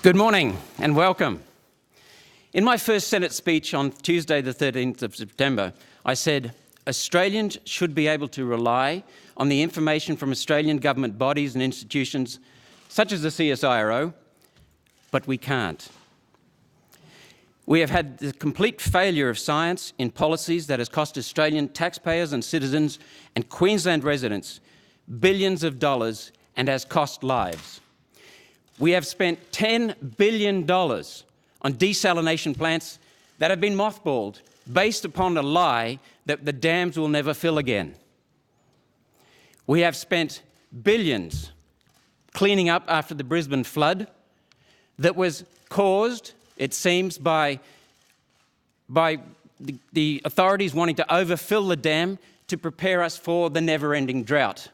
Good morning and welcome. In my first Senate speech on Tuesday the 13th of September, I said, Australians should be able to rely on the information from Australian government bodies and institutions such as the CSIRO, but we can't. We have had the complete failure of science in policies that has cost Australian taxpayers and citizens and Queensland residents billions of dollars and has cost lives. We have spent $10 billion on desalination plants that have been mothballed based upon a lie that the dams will never fill again. We have spent billions cleaning up after the Brisbane flood that was caused, it seems, by the authorities wanting to overfill the dam to prepare us for the never-ending drought.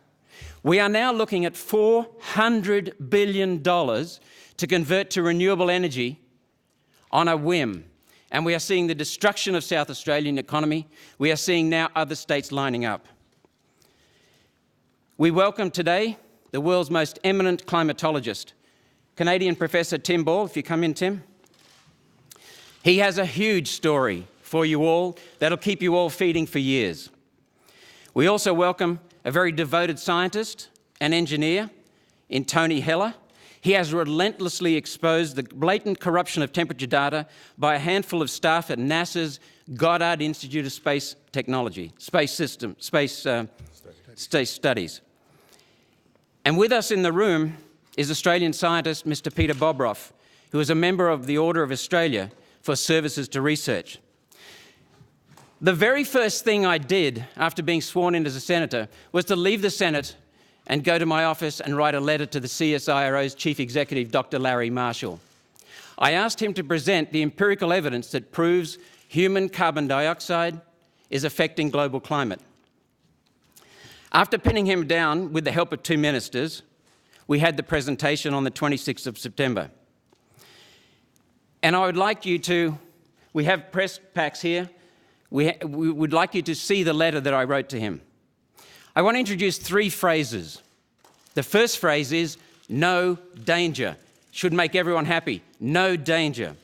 We are now looking at $400 billion to convert to renewable energy on a whim. And we are seeing the destruction of South Australian economy. We are seeing now other states lining up. We welcome today the world's most eminent climatologist, Canadian Professor Tim Ball. If you come in, Tim. He has a huge story for you all that'll keep you all feeding for years. We also welcome a very devoted scientist and engineer in Tony Heller. He has relentlessly exposed the blatant corruption of temperature data by a handful of staff at NASA's Goddard Institute of Space Technology, Space Studies. And with us in the room is Australian scientist Mr. Peter Bobroff, who is a member of the Order of Australia for Services to Research. The very first thing I did after being sworn in as a senator was to leave the Senate and go to my office and write a letter to the CSIRO's Chief Executive, Dr. Larry Marshall. I asked him to present the empirical evidence that proves human carbon dioxide is affecting global climate. After pinning him down with the help of two ministers, we had the presentation on the 26th of September. And I would like you to, we have press packs here, we would like you to see the letter that I wrote to him. I want to introduce three phrases. The first phrase is, no danger. Should make everyone happy. No danger.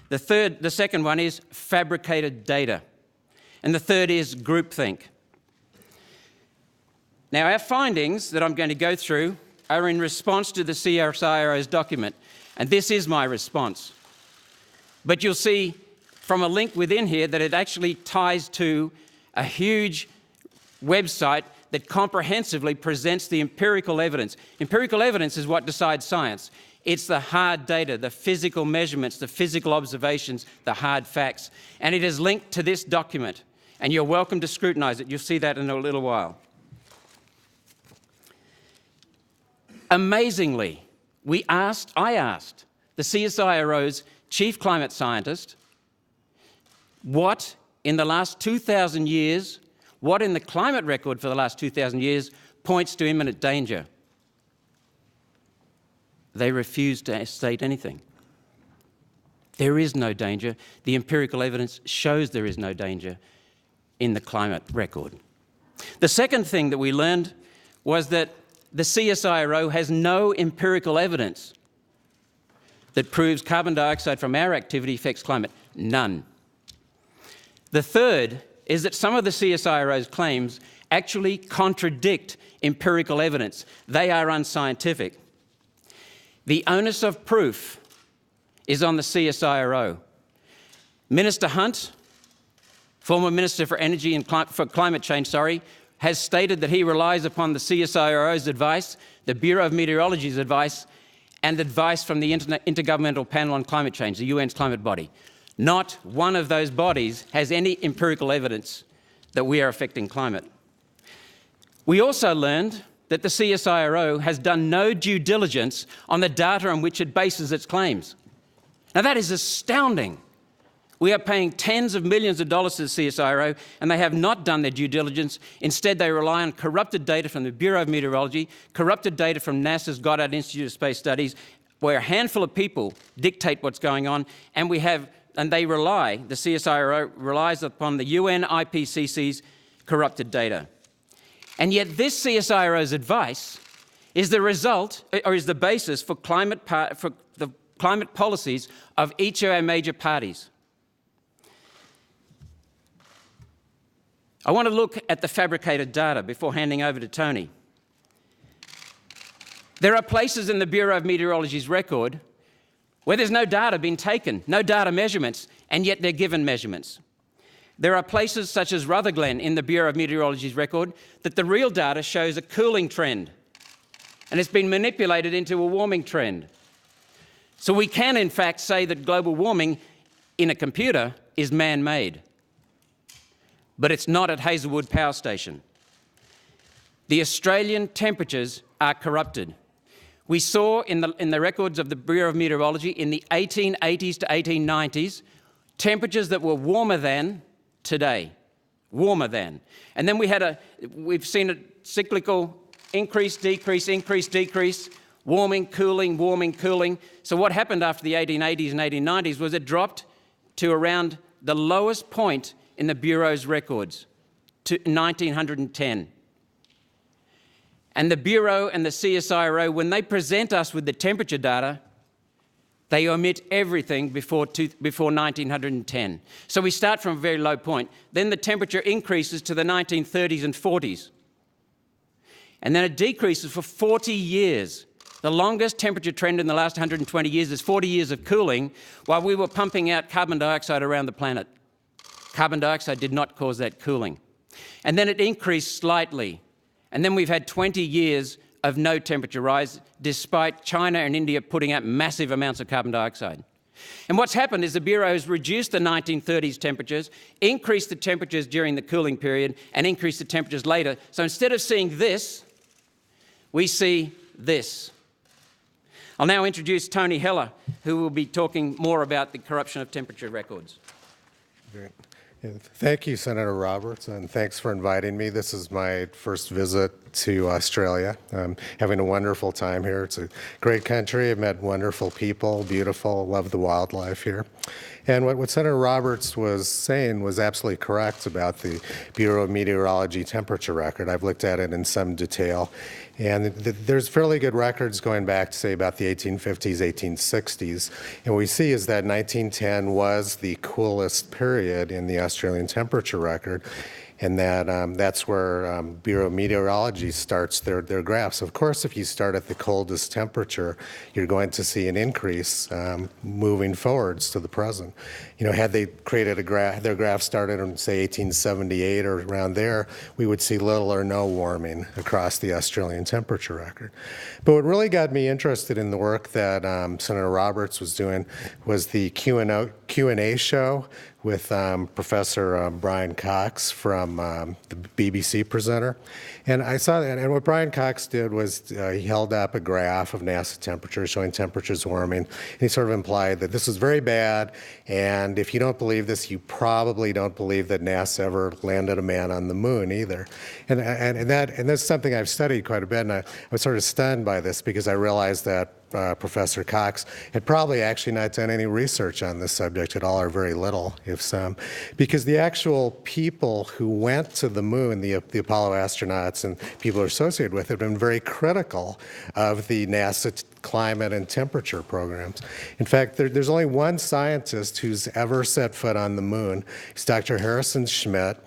The second one is fabricated data. And the third is groupthink. Now, our findings that I'm going to go through are in response to the CSIRO's document, and this is my response. But you'll see from a link within here that it actually ties to a huge website that comprehensively presents the empirical evidence. Empirical evidence is what decides science. It's the hard data, the physical measurements, the physical observations, the hard facts. And it is linked to this document, and you're welcome to scrutinise it. You'll see that in a little while. Amazingly, I asked the CSIRO's chief climate scientist what in the last 2,000 years, what in the climate record for the last 2,000 years points to imminent danger. They refused to state anything. There is no danger. The empirical evidence shows there is no danger in the climate record. The second thing that we learned was that the CSIRO has no empirical evidence that proves carbon dioxide from our activity affects climate. None. The third is that some of the CSIRO's claims actually contradict empirical evidence. They are unscientific. The onus of proof is on the CSIRO. Minister Hunt, former Minister for Energy and Climate Change, has stated that he relies upon the CSIRO's advice, the Bureau of Meteorology's advice, and advice from the Intergovernmental Panel on Climate Change, the UN's climate body. Not one of those bodies has any empirical evidence that we are affecting climate. We also learned that the CSIRO has done no due diligence on the data on which it bases its claims. Now that is astounding. We are paying tens of millions of dollars to the CSIRO and they have not done their due diligence. Instead, they rely on corrupted data from the Bureau of Meteorology, corrupted data from NASA's Goddard Institute of Space Studies, where a handful of people dictate what's going on, and the CSIRO relies upon the UN IPCC's corrupted data. And yet this CSIRO's advice is the result, or is the basis for the climate policies of each of our major parties. I want to look at the fabricated data before handing over to Tony. There are places in the Bureau of Meteorology's record where there's no data being taken, no data measurements, and yet they're given measurements. There are places such as Rutherglen in the Bureau of Meteorology's record that the real data shows a cooling trend, and it's been manipulated into a warming trend. So we can, in fact, say that global warming in a computer is man-made, but it's not at Hazelwood Power Station. The Australian temperatures are corrupted. We saw in the records of the Bureau of Meteorology in the 1880s to 1890s, temperatures that were warmer than today, warmer than. And then we've seen a cyclical increase, decrease, increase, decrease, warming, cooling. So what happened after the 1880s and 1890s was it dropped to around the lowest point in the Bureau's records, to 1910. And the Bureau and the CSIRO, when they present us with the temperature data, they omit everything before 1910. So we start from a very low point. Then the temperature increases to the 1930s and 40s. And then it decreases for 40 years. The longest temperature trend in the last 120 years is 40 years of cooling while we were pumping out carbon dioxide around the planet. Carbon dioxide did not cause that cooling. And then it increased slightly. And then we've had 20 years of no temperature rise, despite China and India putting out massive amounts of carbon dioxide. And what's happened is the Bureau has reduced the 1930s temperatures, increased the temperatures during the cooling period, and increased the temperatures later. So instead of seeing this, we see this. I'll now introduce Tony Heller, who will be talking more about the corruption of temperature records. Great. Thank you, Senator Roberts, and thanks for inviting me. This is my first visit to Australia. I'm having a wonderful time here. It's a great country. I've met wonderful people, beautiful, love the wildlife here. And what Senator Roberts was saying was absolutely correct about the Bureau of Meteorology temperature record. I've looked at it in some detail. And there's fairly good records going back to, say, about the 1850s, 1860s. And what we see is that 1910 was the coolest period in the Australian temperature record. And that's where Bureau of Meteorology starts their graphs. Of course, if you start at the coldest temperature, you're going to see an increase moving forwards to the present. You know, had they created a graph, their graph started in, say, 1878 or around there, we would see little or no warming across the Australian temperature record. But what really got me interested in the work that Senator Roberts was doing was the Q&A show with Professor Brian Cox from the BBC presenter. And I saw that, and what Brian Cox did was he held up a graph of NASA temperatures showing temperatures warming, and he sort of implied that this is very bad, and if you don't believe this, you probably don't believe that NASA ever landed a man on the moon either. And that's something I've studied quite a bit, and I was sort of stunned by this because I realized that Professor Cox had probably actually not done any research on this subject at all, or very little, if some, because the actual people who went to the moon, the Apollo astronauts and people associated with it, have been very critical of the NASA climate and temperature programs. In fact, there's only one scientist who's ever set foot on the moon. It's Dr. Harrison Schmitt.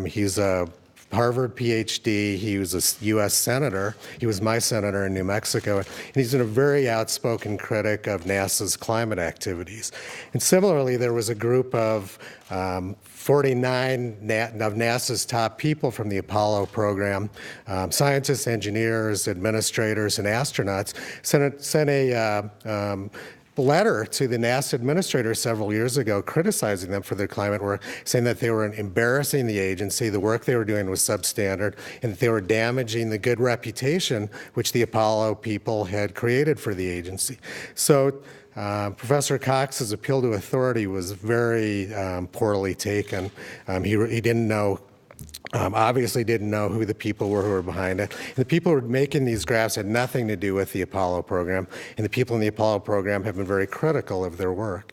He's a Harvard PhD. He was a U.S. senator. He was my senator in New Mexico. And he's been a very outspoken critic of NASA's climate activities. And similarly, there was a group of 49 of NASA's top people from the Apollo program, scientists, engineers, administrators, and astronauts, sent a letter to the NASA administrator several years ago criticizing them for their climate work, saying that they were embarrassing the agency, the work they were doing was substandard, and that they were damaging the good reputation which the Apollo people had created for the agency. So Professor Cox's appeal to authority was very poorly taken. He didn't know, obviously didn't know who the people were who were behind it. And the people who were making these graphs had nothing to do with the Apollo program, and the people in the Apollo program have been very critical of their work.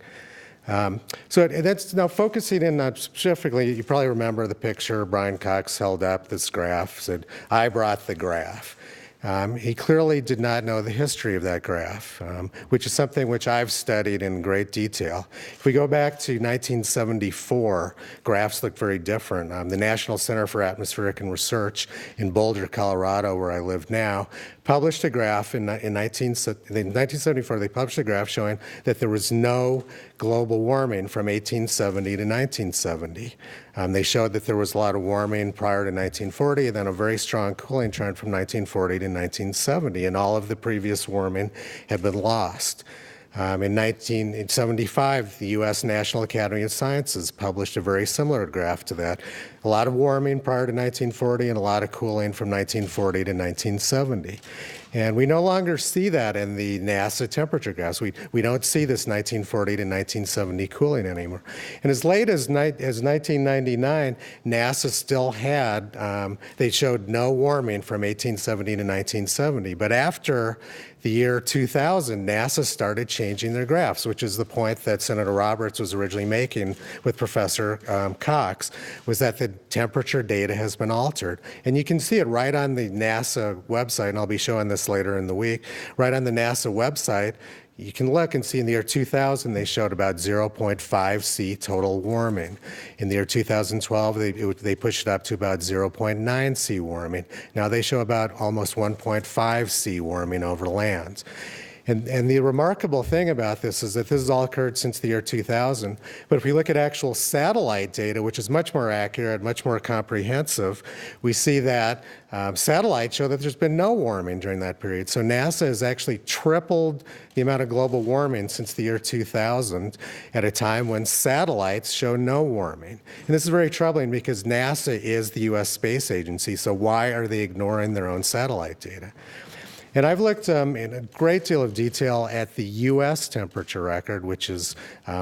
So that's now focusing in on specifically, you probably remember the picture Brian Cox held up, this graph, said, "I brought the graph." he clearly did not know the history of that graph, which is something which I've studied in great detail. If we go back to 1974, graphs look very different. The National Center for Atmospheric and Research in Boulder, Colorado, where I live now, published a graph in 1974. They published a graph showing that there was no global warming from 1870 to 1970. They showed that there was a lot of warming prior to 1940, and then a very strong cooling trend from 1940 to 1970, and all of the previous warming had been lost. In 1975, the U.S. National Academy of Sciences published a very similar graph to that. A lot of warming prior to 1940 and a lot of cooling from 1940 to 1970. And we no longer see that in the NASA temperature graphs. We don't see this 1940 to 1970 cooling anymore. And as late as 1999, NASA still had, they showed no warming from 1870 to 1970. But after the year 2000, NASA started changing their graphs, which is the point that Senator Roberts was originally making with Professor Cox, was that the temperature data has been altered. And you can see it right on the NASA website, and I'll be showing this later in the week. Right on the NASA website, you can look and see in the year 2000, they showed about 0.5 C total warming. In the year 2012, they pushed it up to about 0.9 C warming. Now they show about almost 1.5 C warming over lands. And the remarkable thing about this is that this has all occurred since the year 2000. But if we look at actual satellite data, which is much more accurate, much more comprehensive, we see that satellites show that there's been no warming during that period. So NASA has actually tripled the amount of global warming since the year 2000 at a time when satellites show no warming. And this is very troubling because NASA is the U.S. space agency, so why are they ignoring their own satellite data? And I've looked in a great deal of detail at the U.S. temperature record, which is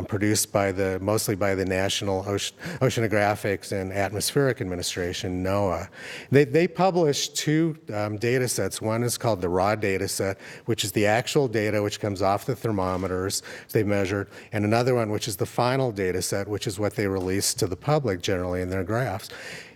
produced by mostly by the National Oceanographic and Atmospheric Administration, NOAA. They published two data sets. One is called the raw data set, which is the actual data which comes off the thermometers they measured, and another one which is the final data set, which is what they release to the public generally in their graphs.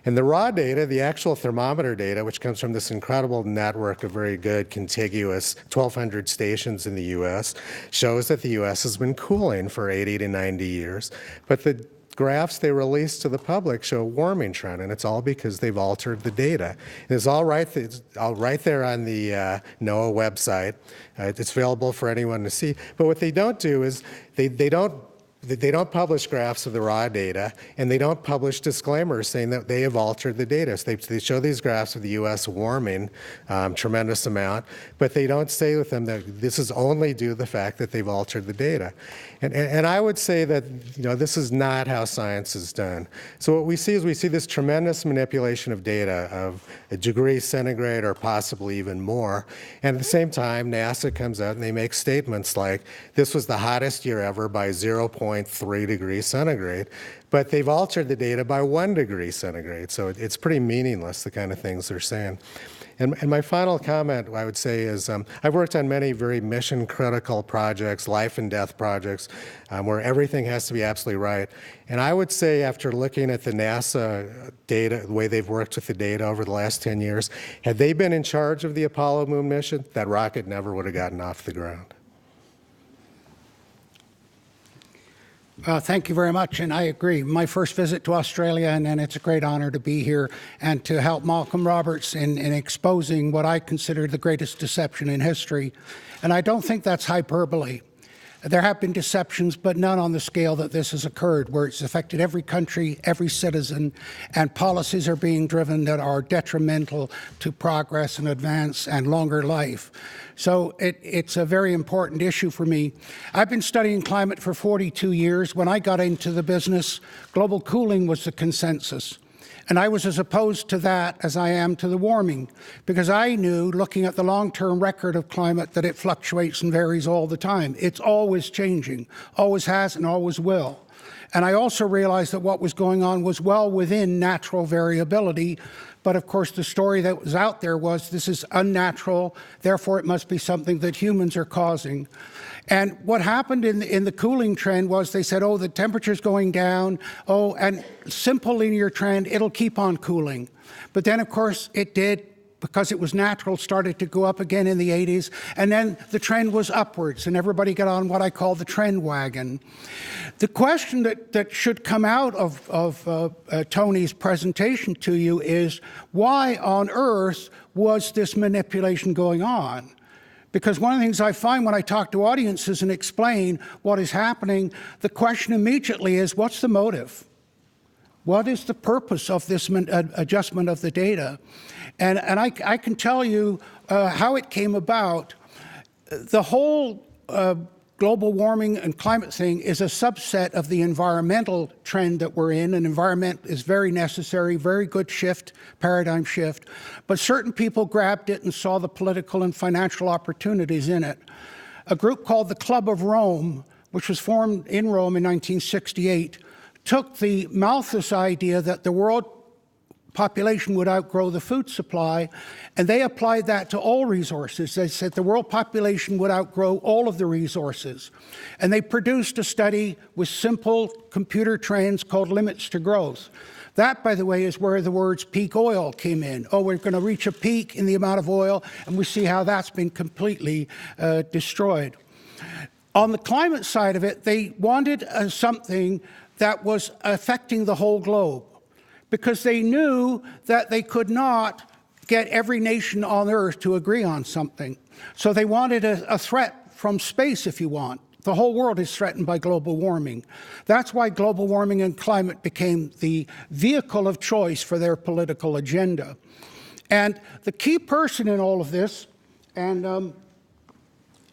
And the raw data, the actual thermometer data, which comes from this incredible network of very good contiguous 1,200 stations in the U.S., shows that the U.S. has been cooling for 80 to 90 years. But the graphs they release to the public show a warming trend, and it's all because they've altered the data. It's all right there on the NOAA website. It's available for anyone to see. But what they don't do is they don't publish graphs of the raw data, and they don't publish disclaimers saying that they have altered the data. So they show these graphs of the U.S. warming tremendous amount, but they don't say with them that this is only due to the fact that they've altered the data. And I would say that this is not how science is done. So what we see is we see this tremendous manipulation of data of a degree centigrade or possibly even more. And at the same time, NASA comes out and they make statements like, this was the hottest year ever by 0.3 degrees centigrade. But they've altered the data by 1 degree centigrade. So it's pretty meaningless, the kind of things they're saying. And my final comment, I would say, is I've worked on many very mission-critical projects, life and death projects, where everything has to be absolutely right. And I would say after looking at the NASA data, the way they've worked with the data over the last 10 years, had they been in charge of the Apollo moon mission, that rocket never would have gotten off the ground. Thank you very much, and I agree. My first visit to Australia, and it's a great honor to be here and to help Malcolm Roberts in exposing what I consider the greatest deception in history. And I don't think that's hyperbole. There have been deceptions, but none on the scale that this has occurred, where it's affected every country, every citizen, and policies are being driven that are detrimental to progress and advance and longer life. So it's a very important issue for me. I've been studying climate for 42 years. When I got into the business, global cooling was the consensus. And I was as opposed to that as I am to the warming, because I knew, looking at the long-term record of climate, that it fluctuates and varies all the time. It's always changing, always has and always will. And I also realized that what was going on was well within natural variability. But of course, the story that was out there was this is unnatural, therefore it must be something that humans are causing. And what happened in the cooling trend was they said, oh, the temperature's going down, oh, and simple linear trend, it'll keep on cooling. But then, of course, it did because it was natural, started to go up again in the 80s, and then the trend was upwards, and everybody got on what I call the trend wagon. The question that should come out of Tony's presentation to you is, why on earth was this manipulation going on? Because one of the things I find when I talk to audiences and explain what is happening, the question immediately is, what's the motive? What is the purpose of this adjustment of the data? And I can tell you how it came about. The whole global warming and climate thing is a subset of the environmental trend that we're in. An environment is very necessary, very good shift, paradigm shift. But certain people grabbed it and saw the political and financial opportunities in it. A group called the Club of Rome, which was formed in Rome in 1968, took the Malthus idea that the world population would outgrow the food supply, and they applied that to all resources. They said the world population would outgrow all of the resources. And they produced a study with simple computer trends called limits to growth. That, by the way, is where the words peak oil came in. Oh, we're going to reach a peak in the amount of oil, and we see how that's been completely destroyed. On the climate side of it, they wanted something that was affecting the whole globe, because they knew that they could not get every nation on Earth to agree on something. So they wanted a threat from space, if you want. The whole world is threatened by global warming. That's why global warming and climate became the vehicle of choice for their political agenda. And the key person in all of this, and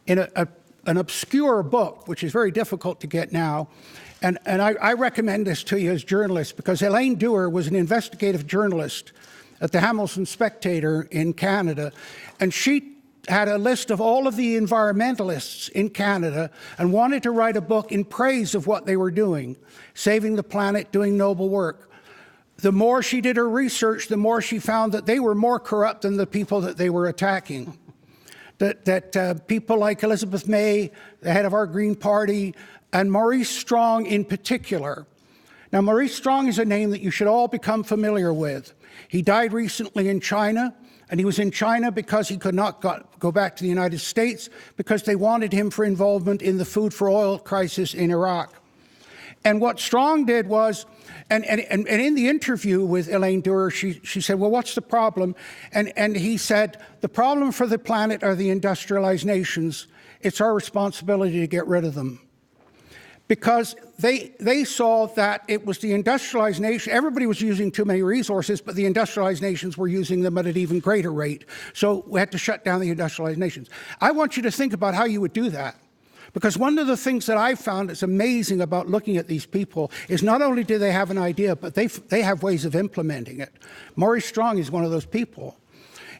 in an obscure book, which is very difficult to get now, and I recommend this to you as journalists, because Elaine Dewar was an investigative journalist at the Hamilton Spectator in Canada, and she had a list of all of the environmentalists in Canada and wanted to write a book in praise of what they were doing, saving the planet, doing noble work. The more she did her research, the more she found that they were more corrupt than the people that they were attacking. That people like Elizabeth May, the head of our Green Party, and Maurice Strong in particular. Now, Maurice Strong is a name that you should all become familiar with. He died recently in China, and he was in China because he could not go back to the United States because they wanted him for involvement in the food for oil crisis in Iraq. And what Strong did was, and in the interview with Elaine Dewar, she said, well, what's the problem? And he said, the problem for the planet are the industrialized nations. It's our responsibility to get rid of them. Because they saw that it was the industrialized nation, everybody was using too many resources, but the industrialized nations were using them at an even greater rate. So we had to shut down the industrialized nations. I want you to think about how you would do that. Because one of the things that I found that's amazing about looking at these people is not only do they have an idea, but they have ways of implementing it. Maurice Strong is one of those people.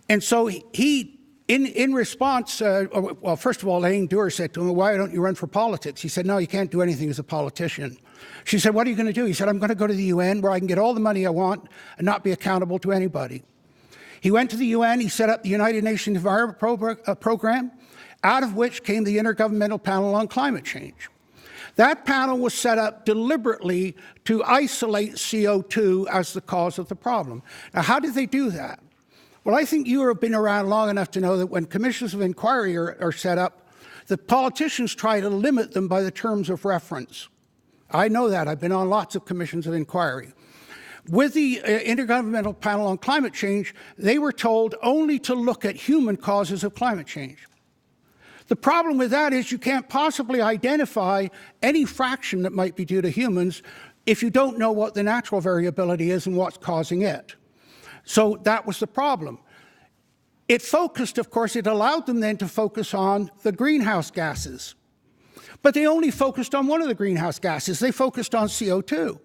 And so he in response, well, first of all, Elaine Dewar said to him, why don't you run for politics? He said, no, you can't do anything as a politician. She said, what are you going to do? He said, I'm going to go to the UN where I can get all the money I want and not be accountable to anybody. He went to the UN, he set up the United Nations Environment Program, out of which came the Intergovernmental Panel on Climate Change. That panel was set up deliberately to isolate CO2 as the cause of the problem. Now, how did they do that? Well, I think you have been around long enough to know that when commissions of inquiry are set up, the politicians try to limit them by the terms of reference. I know that. I've been on lots of commissions of inquiry. With the Intergovernmental Panel on Climate Change, they were told only to look at human causes of climate change. The problem with that is you can't possibly identify any fraction that might be due to humans if you don't know what the natural variability is and what's causing it. So that was the problem. It focused, of course, it allowed them then to focus on the greenhouse gases. But they only focused on one of the greenhouse gases. They focused on CO2.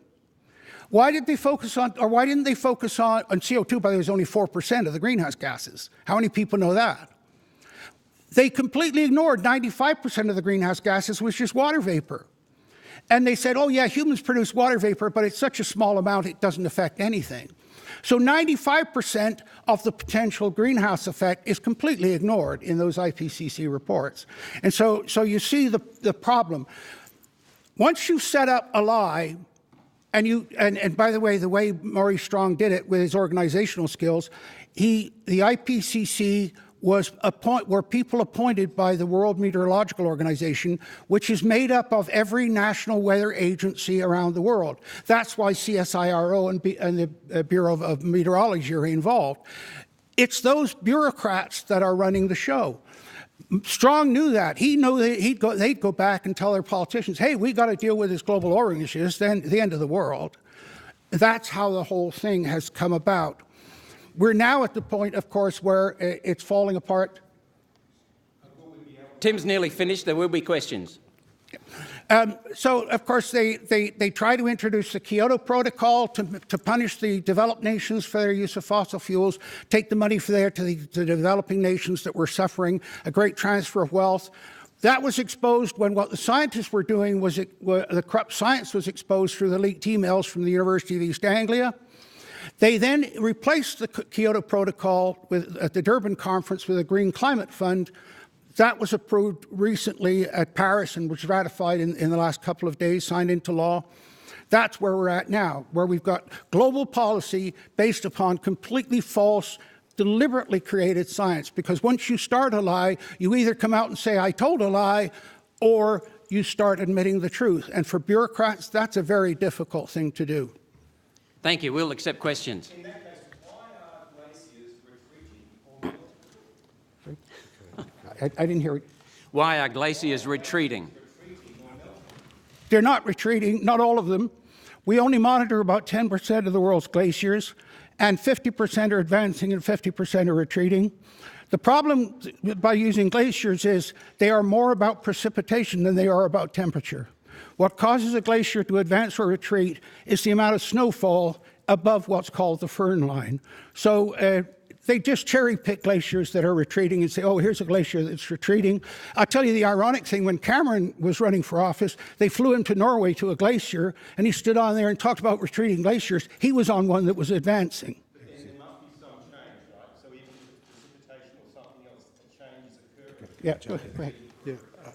Why did they focus on, or why didn't they focus on CO2, by the way, is only 4% of the greenhouse gases. How many people know that? They completely ignored 95% of the greenhouse gases, which is water vapor. And they said, oh yeah, humans produce water vapor, but it's such a small amount it doesn't affect anything. So 95% of the potential greenhouse effect is completely ignored in those IPCC reports. And so you see the problem. Once you set up a lie, And by the way Maurice Strong did it with his organizational skills, the IPCC were people appointed by the World Meteorological Organization, which is made up of every national weather agency around the world. That's why CSIRO and the Bureau of Meteorology are involved. It's those bureaucrats that are running the show. Strong knew that. He knew that they'd go back and tell their politicians, hey, we got to deal with this global warming issue. It's the end of the world. That's how the whole thing has come about. We're now at the point, of course, where it's falling apart. Tim's nearly finished. There will be questions. So, of course, they try to introduce the Kyoto Protocol to punish the developed nations for their use of fossil fuels, take the money for there to the developing nations that were suffering a great transfer of wealth. That was exposed when what the scientists were doing was the corrupt science was exposed through the leaked emails from the University of East Anglia. They then replaced the Kyoto Protocol at the Durban conference with a Green Climate Fund. That was approved recently at Paris and was ratified in the last couple of days, signed into law. That's where we're at now, where we've got global policy based upon completely false, deliberately created science. Because once you start a lie, you either come out and say, I told a lie, or you start admitting the truth. And for bureaucrats, that's a very difficult thing to do. Thank you. We'll accept questions. In that case, why are glaciers retreating or melting? I didn't hear it. Why are glaciers retreating? They're not retreating, not all of them. We only monitor about 10% of the world's glaciers, and 50% are advancing and 50% are retreating. The problem by using glaciers is they are more about precipitation than they are about temperature. What causes a glacier to advance or retreat is the amount of snowfall above what's called the Föhn line. So they just cherry-pick glaciers that are retreating and say, oh, here's a glacier that's retreating. I'll tell you the ironic thing, when Cameron was running for office, they flew him to Norway to a glacier, and he stood on there and talked about retreating glaciers. He was on one that was advancing. But then there must be some change, right? So even if it's precipitation or something else, a change is occurring. Yeah, go ahead.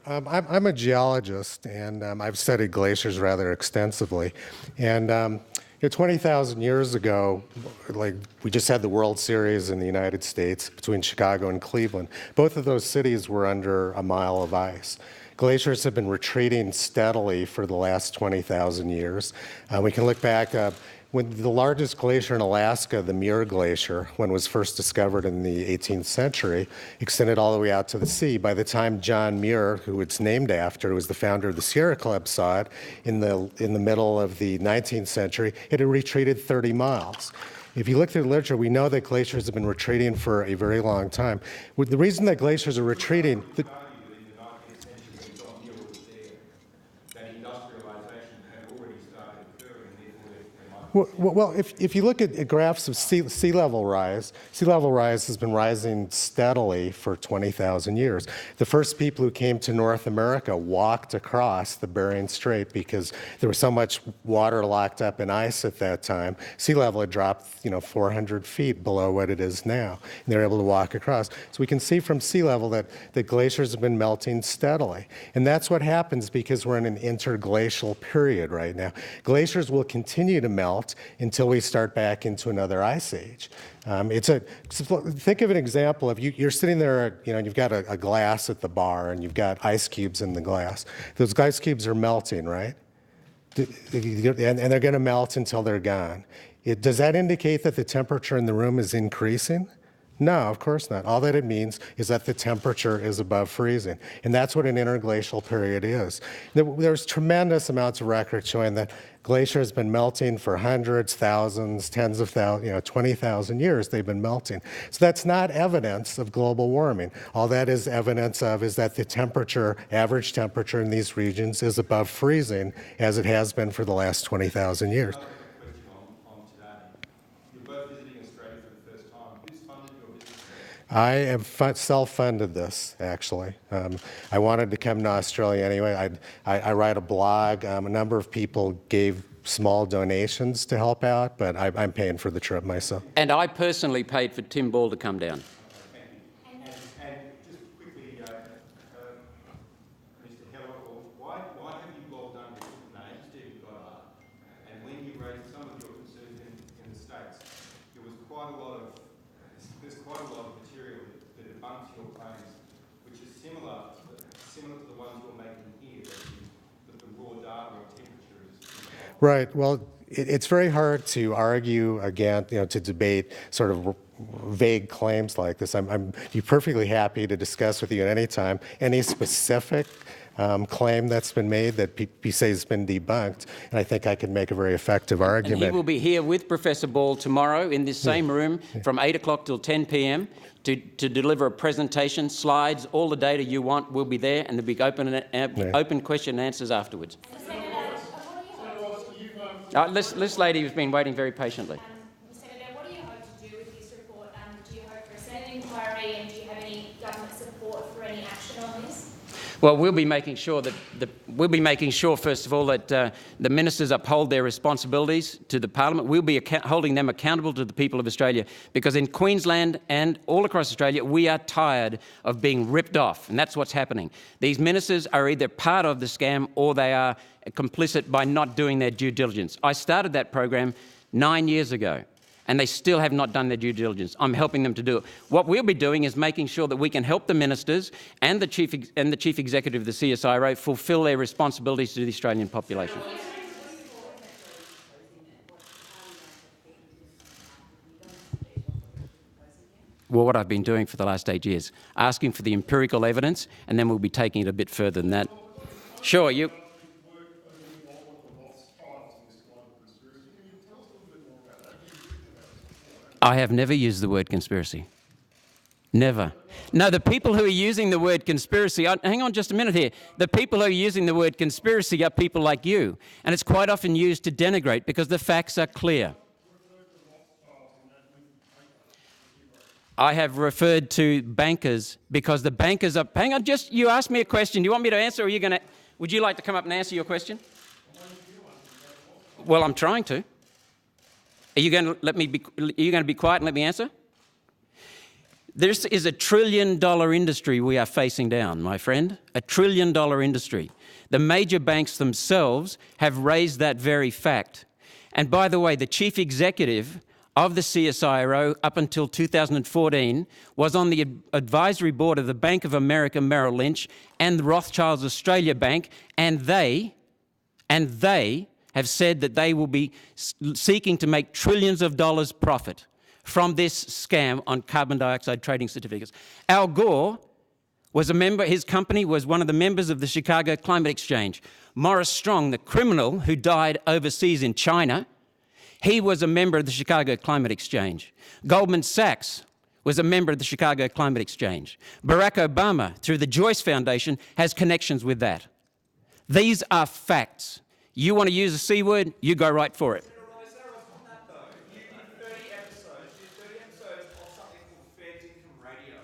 I'm a geologist, and I've studied glaciers rather extensively. And 20,000 years ago, like we just had the World Series in the United States between Chicago and Cleveland. Both of those cities were under a mile of ice. Glaciers have been retreating steadily for the last 20,000 years. We can look back when the largest glacier in Alaska, the Muir Glacier, when it was first discovered in the 18th century, extended all the way out to the sea. By the time John Muir, who it's named after, who was the founder of the Sierra Club, saw it in the middle of the 19th century, it had retreated 30 miles. If you look through the literature, we know that glaciers have been retreating for a very long time. The reason that glaciers are retreating... Well, if you look at graphs of sea level rise has been rising steadily for 20,000 years. The first people who came to North America walked across the Bering Strait because there was so much water locked up in ice at that time. Sea level had dropped, 400 feet below what it is now, and they were able to walk across. So we can see from sea level that the glaciers have been melting steadily. And that's what happens because we're in an interglacial period right now. Glaciers will continue to melt until we start back into another ice age. Think of an example of you're sitting there, you've got a glass at the bar and you've got ice cubes in the glass. Those ice cubes are melting, right? And they're going to melt until they're gone. Does that indicate that the temperature in the room is increasing? No, of course not. All that it means is that the temperature is above freezing. And that's what an interglacial period is. There's tremendous amounts of records showing that glacier has been melting for hundreds, thousands, tens of thousands, 20,000 years they've been melting. So that's not evidence of global warming. All that is evidence of is that the temperature, average temperature in these regions is above freezing as it has been for the last 20,000 years. I have self-funded this, actually. I wanted to come to Australia anyway. I write a blog. A number of people gave small donations to help out, but I'm paying for the trip myself. And I personally paid for Tim Ball to come down. And just quickly, Mr. Heller, why have you all done this names, Stephen Goddard? And when you debunked your claims, which is similar to the ones you're making here, that the raw data of temperature is involved. Right. Well, it's very hard to argue against, to debate sort of vague claims like this. I'm be perfectly happy to discuss with you at any time any specific claim that's been made that you say has been debunked, and I think I can make a very effective argument. And he will be here with Professor Ball tomorrow in this same room from 8 o'clock till 10 p.m. to deliver a presentation, slides, all the data you want will be there, and there'll be open question and answers afterwards. This lady has been waiting very patiently. Senator, what do you hope to do with this report? Do you hope for a Senate inquiry, and do you have any government support for any action on this? Well, we'll be making sure first of all, that the ministers uphold their responsibilities to the Parliament. We'll be holding them accountable to the people of Australia, because in Queensland and all across Australia, we are tired of being ripped off, and that's what's happening. These ministers are either part of the scam or they are complicit by not doing their due diligence. I started that program 9 years ago, and they still have not done their due diligence. I'm helping them to do it. What we'll be doing is making sure that we can help the ministers and the chief executive of the CSIRO fulfil their responsibilities to the Australian population. Well, what I've been doing for the last 8 years, asking for the empirical evidence, and then we'll be taking it a bit further than that. Sure, you. I have never used the word conspiracy. Never. No, the people who are using the word conspiracy, hang on just a minute here. The people who are using the word conspiracy are people like you. And it's quite often used to denigrate because the facts are clear. I have referred to bankers because the bankers are... Hang on, you asked me a question. Do you want me to answer, or are you going to... Would you like to come up and answer your question? Well, I'm trying to. Are you going to be quiet and let me answer? This is $1 trillion industry we are facing down, my friend. $1 trillion industry. The major banks themselves have raised that very fact. And by the way, the chief executive of the CSIRO up until 2014 was on the advisory board of the Bank of America Merrill Lynch and the Rothschilds Australia Bank, and they have said that they will be seeking to make trillions of dollars profit from this scam on carbon dioxide trading certificates. Al Gore was a member, his company was one of the members of the Chicago Climate Exchange. Morris Strong, the criminal who died overseas in China, he was a member of the Chicago Climate Exchange. Goldman Sachs was a member of the Chicago Climate Exchange. Barack Obama, through the Joyce Foundation, has connections with that. These are facts. You want to use a C word, you go right for it. On that though, you did 30 episodes of something called Fair Dinkum Radio,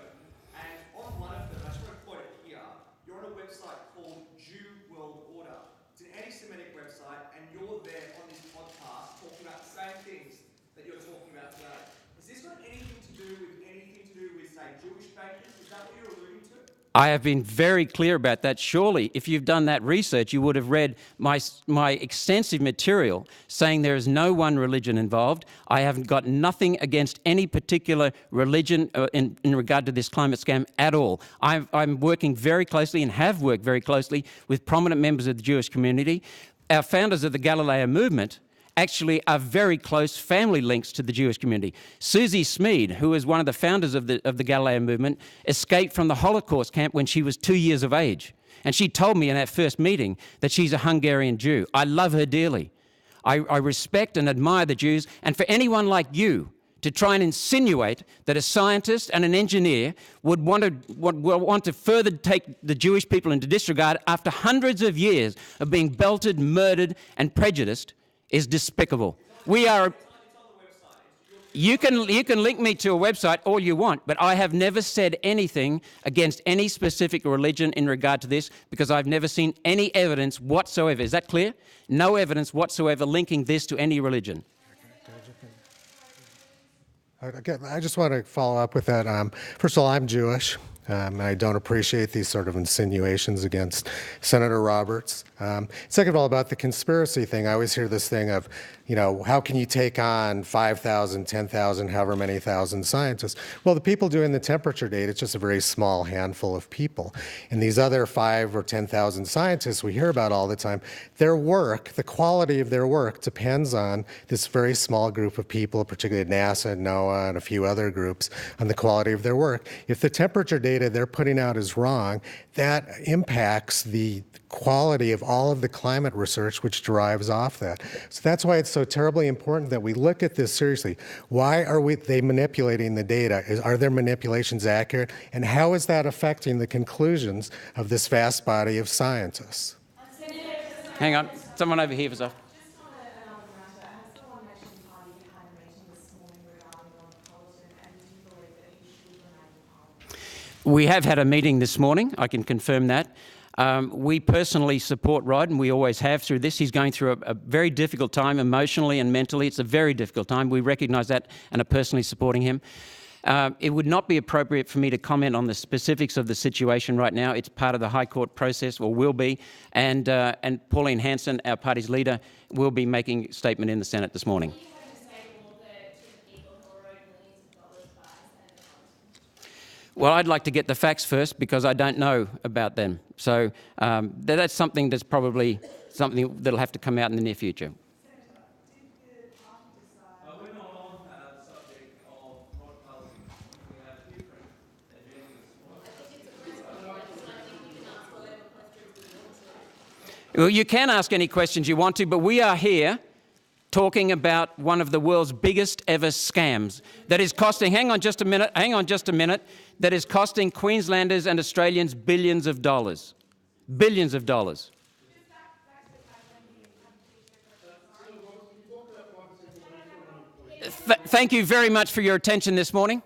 and on one of them, I just want to quote it here, you're on a website called Jew World Order. It's an anti-Semitic website, and you're there on this podcast talking about the same things that you're talking about today. Has this got anything to do with, say, Jewish bankers? Is that what you're alluding to? I have been very clear about that. Surely, if you've done that research, you would have read my extensive material saying there is no one religion involved. I haven't got nothing against any particular religion in regard to this climate scam at all. I'm working very closely and have worked very closely with prominent members of the Jewish community. Our founders of the Galileo movement actually are very close family links to the Jewish community. Susie Smead, who is one of the founders of the Galileo movement, escaped from the Holocaust camp when she was 2 years of age. And she told me in our first meeting that she's a Hungarian Jew. I love her dearly. I respect and admire the Jews. And for anyone like you to try and insinuate that a scientist and an engineer would want to further take the Jewish people into disregard after hundreds of years of being belted, murdered, and prejudiced is despicable. We are... You can link me to a website all you want, but I have never said anything against any specific religion in regard to this because I've never seen any evidence whatsoever. Is that clear? No evidence whatsoever linking this to any religion. I just want to follow up with that. First of all, I'm Jewish. and I don't appreciate these sort of insinuations against Senator Roberts. Second of all, about the conspiracy thing, I always hear this thing of, you know, how can you take on 5,000, 10,000, however many thousand scientists? Well, the people doing the temperature data, it's just a very small handful of people. And these other 5,000 or 10,000 scientists we hear about all the time, their work, the quality of their work depends on this very small group of people, particularly at NASA, NOAA, and a few other groups, on the quality of their work. If the temperature data they're putting out is wrong, that impacts the quality of all of the climate research which derives off that. So that's why it's so terribly important that we look at this seriously. Why are they manipulating the data? Are their manipulations accurate? And how is that affecting the conclusions of this vast body of scientists? Hang on, someone over here was off. We have had a meeting this morning, I can confirm that. We personally support Rod, and we always have through this. He's going through a very difficult time emotionally and mentally. It's a very difficult time. We recognise that and are personally supporting him. It would not be appropriate for me to comment on the specifics of the situation right now. It's part of the High Court process, or will be, and Pauline Hanson, our party's leader, will be making a statement in the Senate this morning. Well, I'd like to get the facts first because I don't know about them. So that's something that's probably something that'll have to come out in the near future. We're not on the subject of broadcasting. We have different agendas. Well, you can ask any questions you want to, but we are here talking about one of the world's biggest ever scams that is costing, hang on just a minute, that is costing Queenslanders and Australians billions of dollars. Billions of dollars. Thank you very much for your attention this morning.